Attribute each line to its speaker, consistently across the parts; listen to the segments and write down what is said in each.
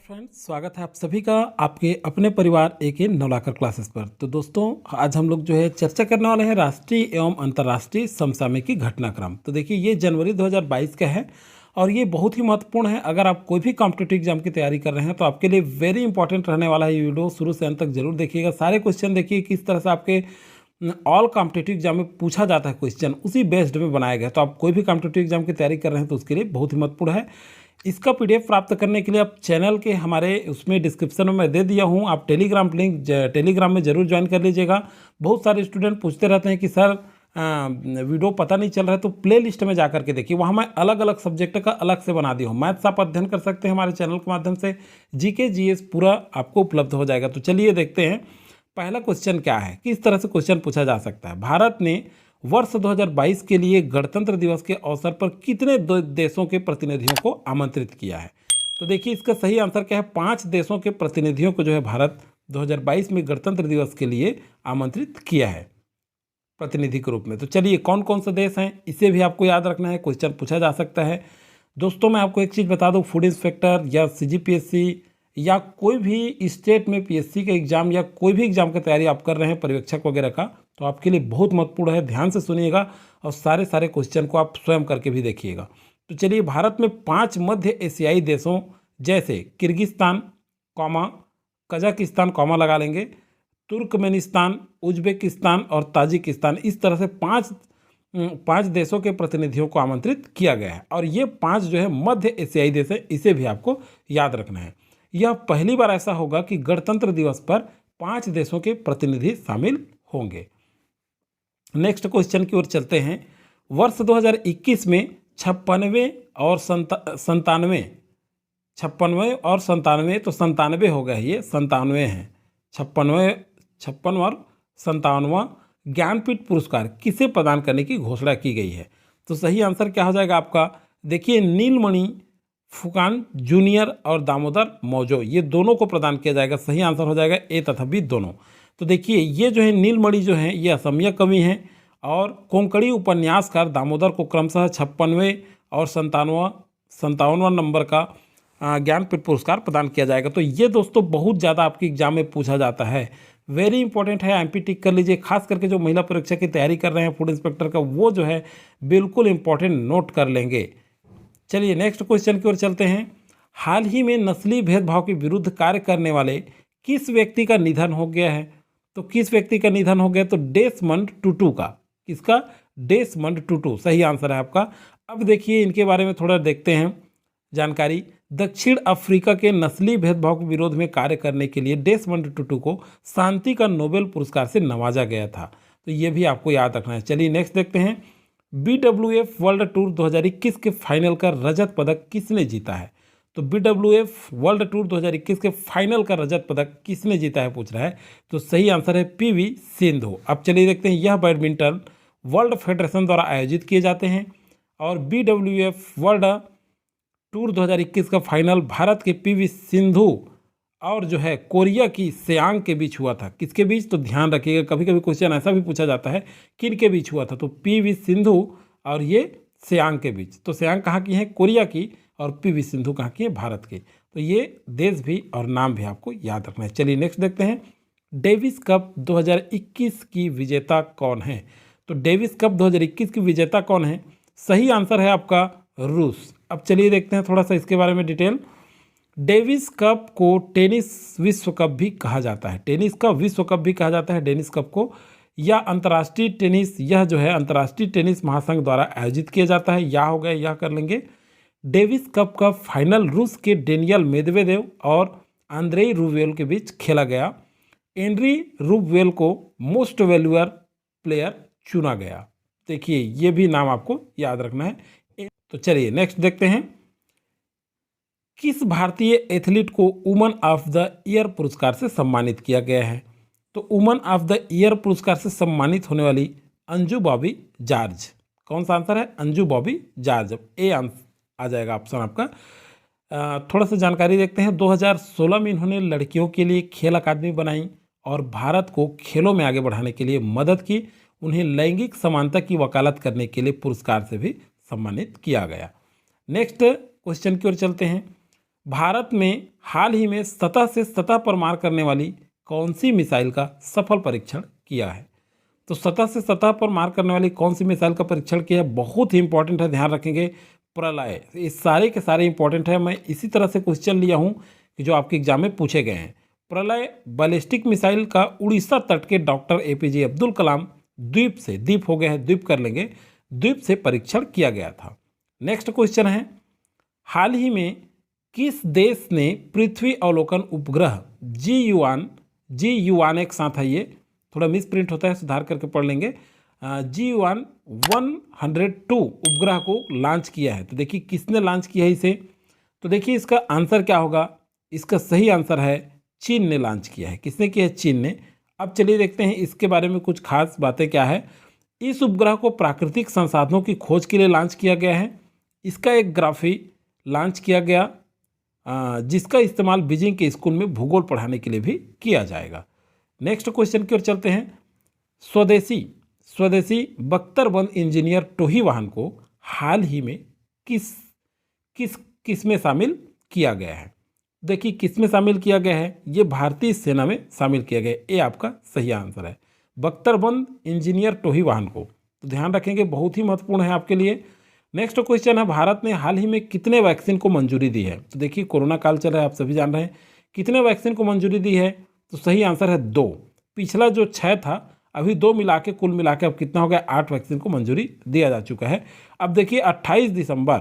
Speaker 1: Friends, स्वागत है आप सभी का आपके अपने परिवार एके नवलाकर क्लासेस पर। तो दोस्तों, आज हम लोग जो है चर्चा करने वाले हैं राष्ट्रीय एवं अंतर्राष्ट्रीय समसामयिकी घटनाक्रम। तो देखिए, ये जनवरी 2022 का है और ये बहुत ही महत्वपूर्ण है। अगर आप कोई भी कॉम्पिटिटिव एग्जाम की तैयारी कर रहे हैं तो आपके लिए वेरी इंपॉर्टेंट रहने वाला है। ये वीडियो शुरू से अंत तक जरूर देखिएगा। सारे क्वेश्चन देखिए किस तरह से आपके ऑल कॉम्पिटिटिव एग्जाम में पूछा जाता है क्वेश्चन, उसी बेस्ड में बनाया गया। तो आप कोई भी कॉम्पिटिटिव एग्जाम की तैयारी कर रहे हैं तो उसके लिए बहुत ही महत्वपूर्ण है। इसका पीडीएफ प्राप्त करने के लिए आप चैनल के हमारे उसमें डिस्क्रिप्शन में मैं दे दिया हूं, आप टेलीग्राम लिंक टेलीग्राम में ज़रूर ज्वाइन कर लीजिएगा। बहुत सारे स्टूडेंट पूछते रहते हैं कि सर वीडियो पता नहीं चल रहा है, तो प्ले लिस्ट में जा करके देखिए, वहाँ मैं अलग अलग सब्जेक्ट का अलग से बना दिया हूँ। मैथ्स आप अध्ययन कर सकते हैं हमारे चैनल के माध्यम से, जीके जीएस पूरा आपको उपलब्ध हो जाएगा। तो चलिए देखते हैं पहला क्वेश्चन क्या है, किस तरह से क्वेश्चन पूछा जा सकता है। भारत ने वर्ष 2022 के लिए गणतंत्र दिवस के अवसर पर कितने देशों के प्रतिनिधियों को आमंत्रित किया है। तो देखिए, इसका सही आंसर क्या है, 5 देशों के प्रतिनिधियों को जो है भारत 2022 में गणतंत्र दिवस के लिए आमंत्रित किया है प्रतिनिधि के रूप में। तो चलिए, कौन कौन से देश हैं इसे भी आपको याद रखना है, क्वेश्चन पूछा जा सकता है। दोस्तों, मैं आपको एक चीज़ बता दूं, फूड इंस्पेक्टर या सीजीपीएससी या कोई भी स्टेट में पीएससी का एग्जाम या कोई भी एग्जाम की तैयारी आप कर रहे हैं, पर्यवेक्षक वगैरह का, तो आपके लिए बहुत महत्वपूर्ण है। ध्यान से सुनिएगा और सारे क्वेश्चन को आप स्वयं करके भी देखिएगा। तो चलिए, भारत में 5 मध्य एशियाई देशों जैसे किर्गिस्तान कौमा, कजाकिस्तान कौमा लगा लेंगे, तुर्कमेनिस्तान, उज्बेकिस्तान और ताजिकिस्तान, इस तरह से 5 देशों के प्रतिनिधियों को आमंत्रित किया गया है। और ये 5 जो है मध्य एशियाई देश है, इसे भी आपको याद रखना है। यह पहली बार ऐसा होगा कि गणतंत्र दिवस पर 5 देशों के प्रतिनिधि शामिल होंगे। नेक्स्ट क्वेश्चन की ओर चलते हैं। वर्ष 2021 में 56वें और 97वें, 56वें और 97वें, तो 97 हो गया, ये 97 हैं। 56 और 57वां ज्ञानपीठ पुरस्कार किसे प्रदान करने की घोषणा की गई है। तो सही आंसर क्या हो जाएगा आपका, देखिए, नीलमणि फुकान जूनियर और दामोदर मौजो, ये दोनों को प्रदान किया जाएगा। सही आंसर हो जाएगा ए तथा बी दोनों। तो देखिए, ये जो है नीलमणि जो है ये असमिया कवि हैं और कोंकणी उपन्यासकार दामोदर को क्रमशः 56वें और 57वां नंबर का ज्ञानपीठ पुरस्कार प्रदान किया जाएगा। तो ये दोस्तों बहुत ज़्यादा आपके एग्जाम में पूछा जाता है, वेरी इंपॉर्टेंट है। एमपी टिक कर लीजिए, खास करके जो महिला परीक्षा की तैयारी कर रहे हैं फूड इंस्पेक्टर का, वो जो है बिल्कुल इंपॉर्टेंट नोट कर लेंगे। चलिए, नेक्स्ट क्वेश्चन की ओर चलते हैं। हाल ही में नस्ली भेदभाव के विरुद्ध कार्य करने वाले किस व्यक्ति का निधन हो गया है। तो किस व्यक्ति का निधन हो गया, तो डेसमंड टुटू का। किसका, डेसमंड टुटू, सही आंसर है आपका। अब देखिए, इनके बारे में थोड़ा देखते हैं जानकारी। दक्षिण अफ्रीका के नस्ली भेदभाव के विरोध में कार्य करने के लिए डेसमंड टुटू को शांति का नोबेल पुरस्कार से नवाजा गया था। तो ये भी आपको याद रखना है। चलिए, नेक्स्ट देखते हैं। BWF वर्ल्ड टूर 2021 के फाइनल का रजत पदक किसने जीता है। तो BWF वर्ल्ड टूर 2021 के फाइनल का रजत पदक किसने जीता है पूछ रहा है। तो सही आंसर है PV सिंधु। अब चलिए देखते हैं, यह बैडमिंटन वर्ल्ड फेडरेशन द्वारा आयोजित किए जाते हैं और BWF वर्ल्ड टूर 2021 का फाइनल भारत के PV सिंधु और जो है कोरिया की सियांग के बीच हुआ था। किसके बीच, तो ध्यान रखिएगा, कभी कभी क्वेश्चन ऐसा भी पूछा जाता है किन के बीच हुआ था। तो PV सिंधु और ये सियांग के बीच। तो सियांग कहाँ की है, कोरिया की, और PV सिंधु कहाँ की है, भारत की। तो ये देश भी और नाम भी आपको याद रखना है। चलिए, नेक्स्ट देखते हैं। डेविस कप 2021 की विजेता कौन है। तो डेविस कप 2021 की विजेता कौन है, सही आंसर है आपका रूस। अब चलिए देखते हैं थोड़ा सा इसके बारे में डिटेल। डेविस कप को टेनिस विश्व कप भी कहा जाता है, टेनिस का विश्व कप भी कहा जाता है डेनिस कप को, या अंतर्राष्ट्रीय टेनिस, यह जो है अंतर्राष्ट्रीय टेनिस महासंघ द्वारा आयोजित किया जाता है। या हो गया, यह कर लेंगे। डेविस कप का फाइनल रूस के डेनियल मेदवेदेव और आंद्रेई रूबलेव के बीच खेला गया। एंड्री रूबलेव को मोस्ट वैल्यूएबल प्लेयर चुना गया। देखिए, ये भी नाम आपको याद रखना है। तो चलिए, नेक्स्ट देखते हैं। किस भारतीय एथलीट को वुमन ऑफ द ईयर पुरस्कार से सम्मानित किया गया है। तो वुमन ऑफ द ईयर पुरस्कार से सम्मानित होने वाली अंजू बॉबी जॉर्ज। कौन सा आंसर है, अंजू बॉबी जॉर्ज। ए आ जाएगा ऑप्शन आपका। थोड़ा सा जानकारी देखते हैं। 2016 में इन्होंने लड़कियों के लिए खेल अकादमी बनाई और भारत को खेलों में आगे बढ़ाने के लिए मदद की। उन्हें लैंगिक समानता की वकालत करने के लिए पुरस्कार से भी सम्मानित किया गया। नेक्स्ट क्वेश्चन की ओर चलते हैं। भारत में हाल ही में सतह से सतह पर मार करने वाली कौन सी मिसाइल का सफल परीक्षण किया है? तो सतह से सतह पर मार करने वाली कौन सी मिसाइल का परीक्षण किया है? बहुत ही इंपॉर्टेंट है, ध्यान रखेंगे। प्रलय, ये सारे के सारे इंपॉर्टेंट है। मैं इसी तरह से क्वेश्चन लिया हूँ कि जो आपके एग्जाम में पूछे गए हैं। प्रलय बैलिस्टिक मिसाइल का उड़ीसा तट के डॉक्टर एपीजे अब्दुल कलाम द्वीप से, द्वीप हो गए हैं, द्वीप कर लेंगे, द्वीप से परीक्षण किया गया था। नेक्स्ट क्वेश्चन है, हाल ही में किस देश ने पृथ्वी अवलोकन उपग्रह जी युआन एक साथ है, ये थोड़ा मिस प्रिंट होता है, सुधार करके पढ़ लेंगे, जी1 102 उपग्रह को लॉन्च किया है? तो देखिए किसने लॉन्च किया है इसे? तो देखिए इसका आंसर क्या होगा? इसका सही आंसर है चीन ने लॉन्च किया है। किसने किया है? चीन ने। अब चलिए देखते हैं इसके बारे में कुछ खास बातें क्या है। इस उपग्रह को प्राकृतिक संसाधनों की खोज के लिए लॉन्च किया गया है। इसका एक ग्राफी लॉन्च किया गया जिसका इस्तेमाल बीजिंग के स्कूल में भूगोल पढ़ाने के लिए भी किया जाएगा। नेक्स्ट क्वेश्चन की ओर चलते हैं। स्वदेशी बख्तरबंद इंजीनियर टोही वाहन को हाल ही में किस किस किस में शामिल किया गया है? देखिए किस में शामिल किया गया है? ये भारतीय सेना में शामिल किया गया है। ये आपका सही आंसर है, बख्तरबंद इंजीनियर टोही वाहन को। तो ध्यान रखेंगे, बहुत ही महत्वपूर्ण है आपके लिए। नेक्स्ट क्वेश्चन है, भारत ने हाल ही में कितने वैक्सीन को मंजूरी दी है? तो देखिए कोरोना काल चल रहा है, आप सभी जान रहे हैं। कितने वैक्सीन को मंजूरी दी है? तो सही आंसर है 2। पिछला जो 6 था, अभी 2 मिला के कुल मिला के अब कितना हो गया? 8 वैक्सीन को मंजूरी दिया जा चुका है। अब देखिए 28 दिसंबर,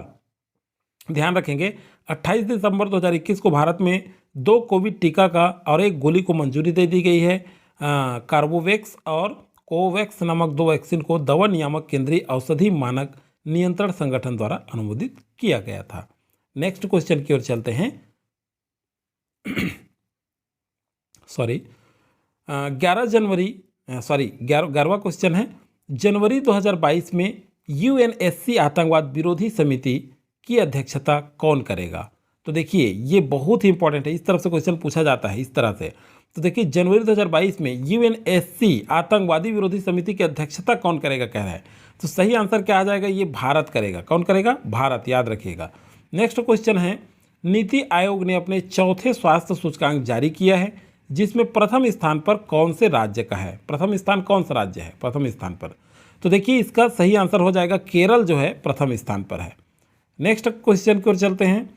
Speaker 1: ध्यान रखेंगे, 28 दिसंबर 2021 को भारत में 2 कोविड टीका का और 1 गोली को मंजूरी दे दी गई है। कार्बोवैक्स और कोवैक्स नामक 2 वैक्सीन को दवा नियामक केंद्रीय औषधि मानक नियंत्रण संगठन द्वारा अनुमोदित किया गया था। नेक्स्ट क्वेश्चन की ओर चलते हैं। सॉरी 11वां क्वेश्चन है, जनवरी 2022 में यूएनएससी आतंकवाद विरोधी समिति की अध्यक्षता कौन करेगा? तो देखिए ये बहुत ही इंपॉर्टेंट है, इस तरफ से क्वेश्चन पूछा जाता है इस तरह से। तो देखिए जनवरी 2022 में यूएनएससी आतंकवादी विरोधी समिति की अध्यक्षता कौन करेगा कह रहा है। तो सही आंसर क्या आ जाएगा? ये भारत करेगा। कौन करेगा? भारत, याद रखिएगा। नेक्स्ट क्वेश्चन है, नीति आयोग ने अपने 4थे स्वास्थ्य सूचकांक जारी किया है जिसमें प्रथम स्थान पर कौन से राज्य का है? प्रथम स्थान कौन सा राज्य है प्रथम स्थान पर? तो देखिए इसका सही आंसर हो जाएगा केरल जो है प्रथम स्थान पर है। नेक्स्ट क्वेश्चन की ओर चलते हैं।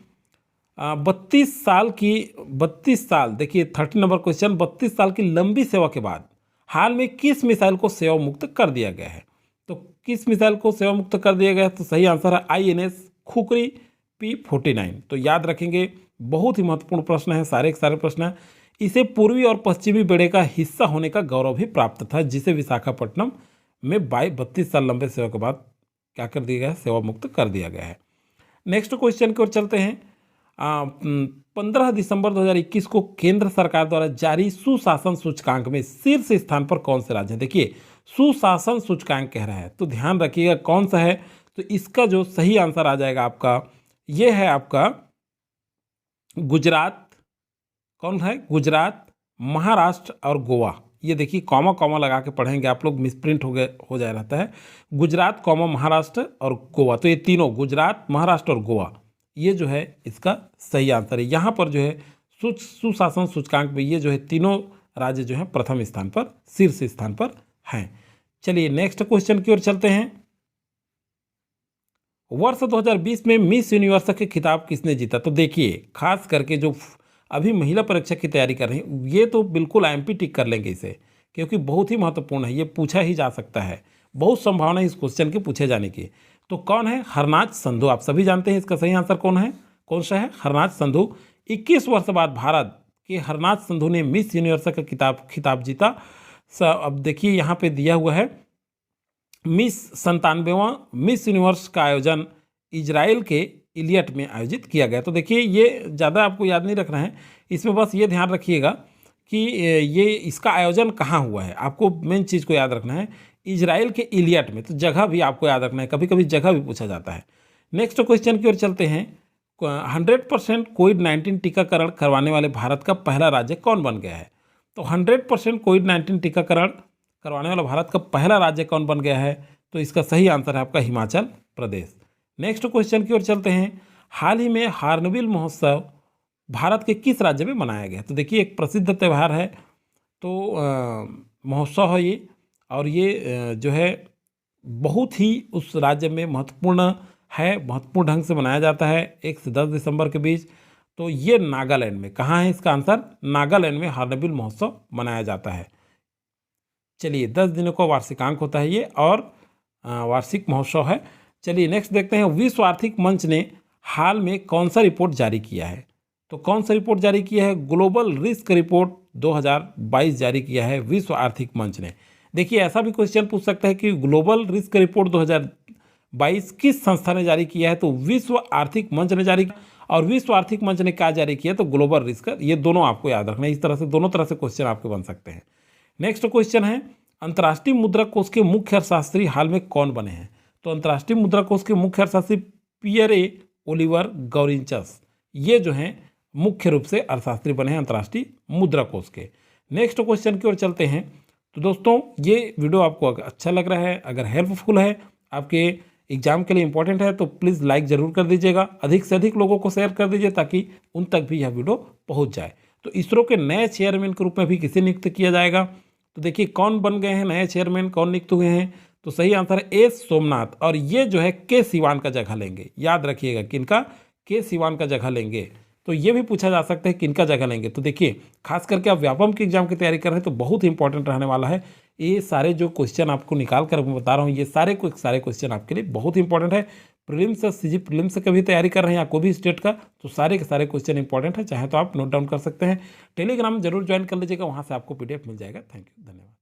Speaker 1: 32 साल, देखिए 30 नंबर क्वेश्चन, 32 साल की लंबी सेवा के बाद हाल में किस मिसाइल को सेवा मुक्त कर दिया गया है? तो किस मिसाइल को सेवा मुक्त कर दिया गया है? तो सही आंसर है INS खुखरी P49। तो याद रखेंगे, बहुत ही महत्वपूर्ण प्रश्न है, सारे के सारे प्रश्न हैं। इसे पूर्वी और पश्चिमी बेड़े का हिस्सा होने का गौरव भी प्राप्त था, जिसे विशाखापट्टनम में 32 साल लंबे सेवा के बाद क्या कर दिया गया है? सेवा मुक्त कर दिया गया है। नेक्स्ट क्वेश्चन की ओर चलते हैं। 15 दिसंबर 2021 को केंद्र सरकार द्वारा जारी सुशासन सूचकांक में शीर्ष स्थान पर कौन से राज्य है? देखिए सुशासन सूचकांक कह रहा है, तो ध्यान रखिएगा कौन सा है। तो इसका जो सही आंसर आ जाएगा आपका, ये है आपका गुजरात। कौन है? गुजरात, महाराष्ट्र और गोवा। ये देखिए कॉमा कॉमा लगा के पढ़ेंगे आप लोग, मिसप्रिंट हो जाए रहता है। गुजरात कॉमा महाराष्ट्र और गोवा, तो ये तीनों गुजरात, महाराष्ट्र और गोवा, ये जो है इसका सही आंसर है। यहाँ पर जो है सुशासन सूचकांक में ये जो है तीनों राज्य जो है प्रथम स्थान पर, शीर्ष स्थान पर हैं। चलिए नेक्स्ट क्वेश्चन की ओर चलते हैं। वर्ष 2020 में मिस यूनिवर्स के खिताब किसने जीता? तो देखिए खास करके जो अभी महिला परीक्षा की तैयारी कर रही हैं, ये तो बिल्कुल IMP टिक कर लेंगे इसे, क्योंकि बहुत ही महत्वपूर्ण है, ये पूछा ही जा सकता है, बहुत संभावना है इस क्वेश्चन के पूछे जाने की। तो कौन है? हरनाज संधू। आप सभी जानते हैं इसका सही आंसर कौन सा है? हरनाज संधू। 21 वर्ष बाद भारत के हरनाज संधू ने मिस यूनिवर्स का खिताब जीता। अब देखिए यहाँ पे दिया हुआ है, मिस 97वां मिस यूनिवर्स का आयोजन इजराइल के इलियट में आयोजित किया गया। तो देखिए ये ज़्यादा आपको याद नहीं रखना है, इसमें बस ये ध्यान रखिएगा कि ये इसका आयोजन कहाँ हुआ है। आपको मेन चीज़ को याद रखना है, इजराइल के इलियट में। तो जगह भी आपको याद रखना है, कभी कभी जगह भी पूछा जाता है। नेक्स्ट क्वेश्चन की ओर चलते हैं। 100% कोविड-19 टीकाकरण करवाने वाले भारत का पहला राज्य कौन बन गया है? तो 100% कोविड-19 टीकाकरण करवाने वाला भारत का पहला राज्य कौन बन गया है? तो इसका सही आंसर है आपका हिमाचल प्रदेश। नेक्स्ट क्वेश्चन की ओर चलते हैं। हाल ही में हार्नबिल महोत्सव भारत के किस राज्य में मनाया गया? तो देखिए एक प्रसिद्ध त्यौहार है, तो महोत्सव है ये, और ये जो है बहुत ही उस राज्य में महत्वपूर्ण है, महत्वपूर्ण ढंग से मनाया जाता है 1 से 10 दिसंबर के बीच। तो ये नागालैंड में, कहाँ है इसका आंसर? नागालैंड में हॉर्नबिल महोत्सव मनाया जाता है। चलिए 10 दिनों का वार्षिकांक होता है ये, और वार्षिक महोत्सव है। चलिए नेक्स्ट देखते हैं, विश्व आर्थिक मंच ने हाल में कौन सा रिपोर्ट जारी किया है? तो कौन सा रिपोर्ट जारी किया है? ग्लोबल रिस्क रिपोर्ट 2022 जारी किया है विश्व आर्थिक मंच ने। देखिए ऐसा भी क्वेश्चन पूछ सकता है कि ग्लोबल रिस्क रिपोर्ट 2022 किस संस्था ने जारी किया है? तो विश्व आर्थिक मंच ने जारी किया। और विश्व आर्थिक मंच ने क्या जारी किया? तो ग्लोबल रिस्क। ये दोनों आपको याद रखना है, इस तरह से दोनों तरह से क्वेश्चन आपके बन सकते हैं। नेक्स्ट क्वेश्चन है, अंतर्राष्ट्रीय मुद्रा कोष के मुख्य अर्थशास्त्री हाल में कौन बने हैं? तो अंतर्राष्ट्रीय मुद्रा कोष के मुख्य अर्थशास्त्री पियरे ओलिवर गौरिंचस, ये जो हैं मुख्य रूप से अर्थशास्त्री बने हैं अंतर्राष्ट्रीय मुद्रा कोष के। नेक्स्ट क्वेश्चन की ओर चलते हैं। तो दोस्तों ये वीडियो आपको अगर अच्छा लग रहा है, अगर हेल्पफुल है, आपके एग्जाम के लिए इंपॉर्टेंट है, तो प्लीज़ लाइक ज़रूर कर दीजिएगा, अधिक से अधिक लोगों को शेयर कर दीजिए ताकि उन तक भी यह वीडियो पहुंच जाए। तो इसरो के नए चेयरमैन के रूप में भी किसे नियुक्त किया जाएगा? तो देखिए कौन बन गए हैं नए चेयरमैन, कौन नियुक्त हुए हैं? तो सही आंसर है एस सोमनाथ, और ये जो है के सिवान का जगह लेंगे। याद रखिएगा किनका? के सिवान का जगह लेंगे। तो ये भी पूछा जा सकता है किनका जगह लेंगे। तो देखिए खास करके आप व्यापम के एग्जाम की तैयारी कर रहे हैं तो बहुत इंपॉर्टेंट रहने वाला है। ये सारे जो क्वेश्चन आपको निकाल कर मैं बता रहा हूँ, ये सारे क्वेश्चन आपके लिए बहुत इंपॉर्टेंट है। प्रीलिम्स, सीजी प्रीलिम्स का भी तैयारी कर रहे हैं या कोई भी स्टेट का, तो सारे के सारे क्वेश्चन इंपॉर्टेंट है, चाहे तो आप नोट डाउन कर सकते हैं। टेलीग्राम जरूर ज्वाइन कर लीजिएगा, वहाँ से आपको PDF मिल जाएगा। थैंक यू, धन्यवाद।